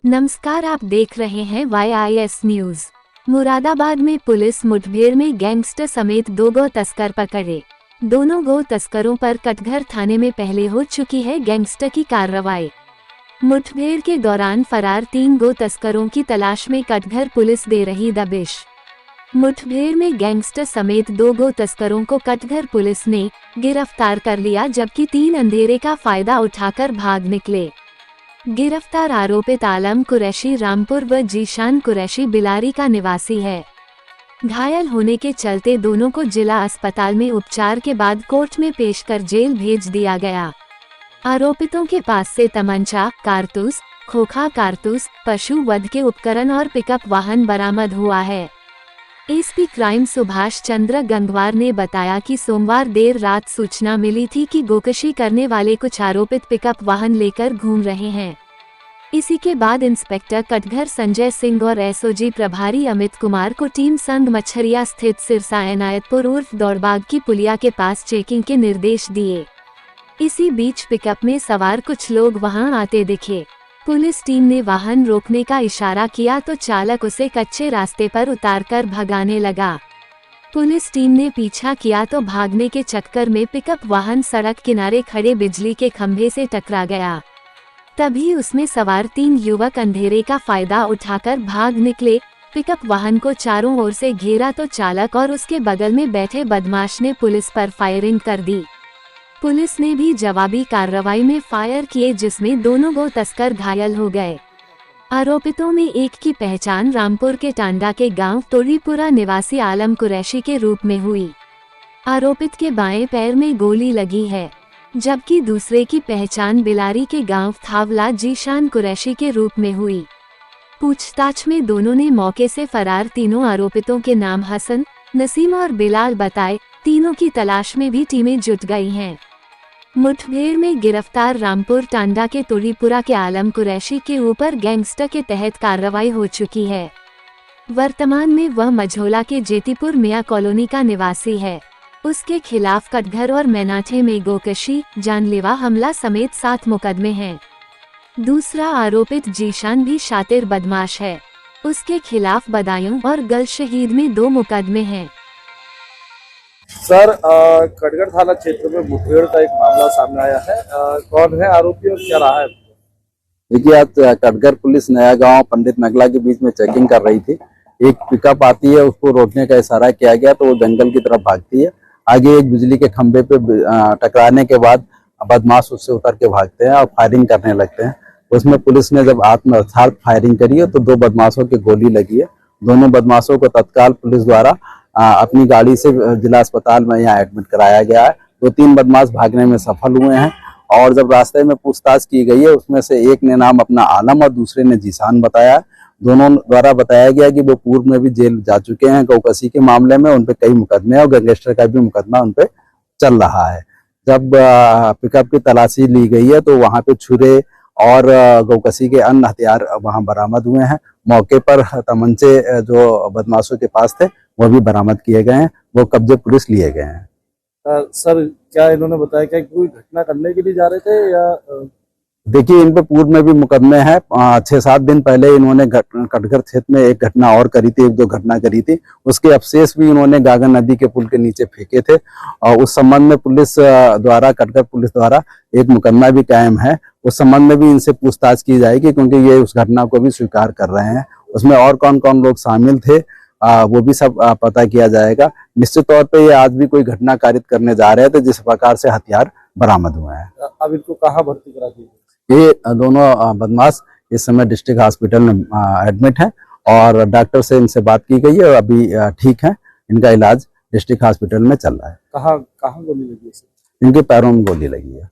नमस्कार, आप देख रहे हैं YIS न्यूज। मुरादाबाद में पुलिस मुठभेड़ में गैंगस्टर समेत 2 गौ तस्कर पकड़े। दोनों गौ तस्करों पर कटघर थाने में पहले हो चुकी है गैंगस्टर की कार्रवाई। मुठभेड़ के दौरान फरार 3 गौ तस्करों की तलाश में कटघर पुलिस दे रही दबिश। मुठभेड़ में गैंगस्टर समेत 2 गौ तस्करों को कटघर पुलिस ने गिरफ्तार कर लिया, जबकि 3 अंधेरे का फायदा उठाकर भाग निकले। गिरफ्तार आरोपित आलम कुरैशी रामपुर व जीशान कुरैशी बिलारी का निवासी है। घायल होने के चलते दोनों को जिला अस्पताल में उपचार के बाद कोर्ट में पेश कर जेल भेज दिया गया। आरोपितों के पास से तमंचा, कारतूस, खोखा कारतूस, पशु वध के उपकरण और पिकअप वाहन बरामद हुआ है। एसपी क्राइम सुभाष चंद्र गंगवार ने बताया कि सोमवार देर रात सूचना मिली थी कि गोकशी करने वाले कुछ आरोपित पिकअप वाहन लेकर घूम रहे हैं। इसी के बाद इंस्पेक्टर कटघर संजय सिंह और एसओजी प्रभारी अमित कुमार को टीम संग मच्छरिया स्थित सिरसा एनायतपुर उर्फ दौड़बाग की पुलिया के पास चेकिंग के निर्देश दिए। इसी बीच पिकअप में सवार कुछ लोग वहां आते दिखे। पुलिस टीम ने वाहन रोकने का इशारा किया तो चालक उसे कच्चे रास्ते पर उतारकर भगाने लगा। पुलिस टीम ने पीछा किया तो भागने के चक्कर में पिकअप वाहन सड़क किनारे खड़े बिजली के खंभे से टकरा गया। तभी उसमें सवार 3 युवक अंधेरे का फायदा उठाकर भाग निकले। पिकअप वाहन को चारों ओर से घेरा तो चालक और उसके बगल में बैठे बदमाश ने पुलिस पर फायरिंग कर दी। पुलिस ने भी जवाबी कार्रवाई में फायर किए, जिसमें दोनों गौ तस्कर घायल हो गए। आरोपितों में एक की पहचान रामपुर के टांडा के गांव तोड़ीपुरा निवासी आलम कुरैशी के रूप में हुई। आरोपित के बाएं पैर में गोली लगी है, जबकि दूसरे की पहचान बिलारी के गांव थावला जीशान कुरैशी के रूप में हुई। पूछताछ में दोनों ने मौके से फरार तीनों आरोपितों के नाम हसन, नसीम और बिलाल बताए। तीनों की तलाश में भी टीमें जुट गई हैं। मुठभेड़ में गिरफ्तार रामपुर टांडा के तोड़ीपुरा के आलम कुरैशी के ऊपर गैंगस्टर के तहत कार्रवाई हो चुकी है। वर्तमान में वह मझोला के जेतीपुर मियां कॉलोनी का निवासी है। उसके खिलाफ कटघर और मैनाठे में गोकशी, जानलेवा हमला समेत 7 मुकदमे हैं। दूसरा आरोपित जीशान भी शातिर बदमाश है। उसके खिलाफ बदायूं और गल शहीद में 2 मुकदमे हैं। सर, कटघर थाना क्षेत्र में मुठभेड़ का एक मामला सामने आया है। कौन है आरोपी और क्या रहा है? देखिए, आज कटघर पुलिस नया गांव पंडित नगला के बीच में चेकिंग कर रही थी। एक पिकअप आती है, उसको रोकने का इशारा किया गया तो वो जंगल की तरफ भागती है। आगे एक बिजली के खंभे पे टकराने के बाद बदमाश उससे उतर के भागते हैं और फायरिंग करने लगते हैं। उसमें पुलिस ने जब आत्मरक्षार्थ फायरिंग करी है तो 2 बदमाशों की गोली लगी है। दोनों बदमाशों को तत्काल पुलिस द्वारा अपनी गाड़ी से जिला अस्पताल में यहाँ एडमिट कराया गया है। 2-3 बदमाश भागने में सफल हुए हैं और जब रास्ते में पूछताछ की गई है उसमें से एक ने नाम अपना आलम और दूसरे ने जीशान बताया। दोनों द्वारा बताया गया कि वो पूर्व में भी जेल जा चुके हैं गौकशी के मामले में। उनपे कई मुकदमे और गैंगस्टर का भी मुकदमा उनपे चल रहा है। जब पिकअप की तलाशी ली गई है तो वहां पे छुरे और गौकशी के अन्य हथियार वहां बरामद हुए हैं। मौके पर तमंचे जो बदमाशों के पास थे वो भी बरामद किए गए हैं। वो कब्जे पुलिस लिए गए हैं। सर, क्या इन्होंने बताया क्या कोई घटना करने के लिए जा रहे थे या? देखिए, इन पे पूर्व में भी मुकदमे हैं। 6-7 दिन पहले इन्होंने कटघर क्षेत्र में एक घटना और करी थी, 1-2 घटना करी थी। उसके अवशेष भी इन्होंने गागन नदी के पुल के नीचे फेंके थे और उस संबंध में पुलिस द्वारा कटघर पुलिस द्वारा एक मुकदमा भी कायम है। उस संबंध में भी इनसे पूछताछ की जाएगी, क्योंकि ये उस घटना को भी स्वीकार कर रहे हैं। उसमें और कौन कौन लोग शामिल थे वो भी सब पता किया जाएगा। निश्चित तौर पे ये आज भी कोई घटना कारित करने जा रहे थे जिस प्रकार से हथियार बरामद हुए हैं। अब इनको कहाँ भर्ती करा दी? ये दोनों बदमाश इस समय डिस्ट्रिक्ट हॉस्पिटल में एडमिट हैं और डॉक्टर से इनसे बात की गई है और अभी ठीक है। इनका इलाज डिस्ट्रिक्ट हॉस्पिटल में चल रहा है। कहाँ गोली लगी है? इनके पैरों में गोली लगी है।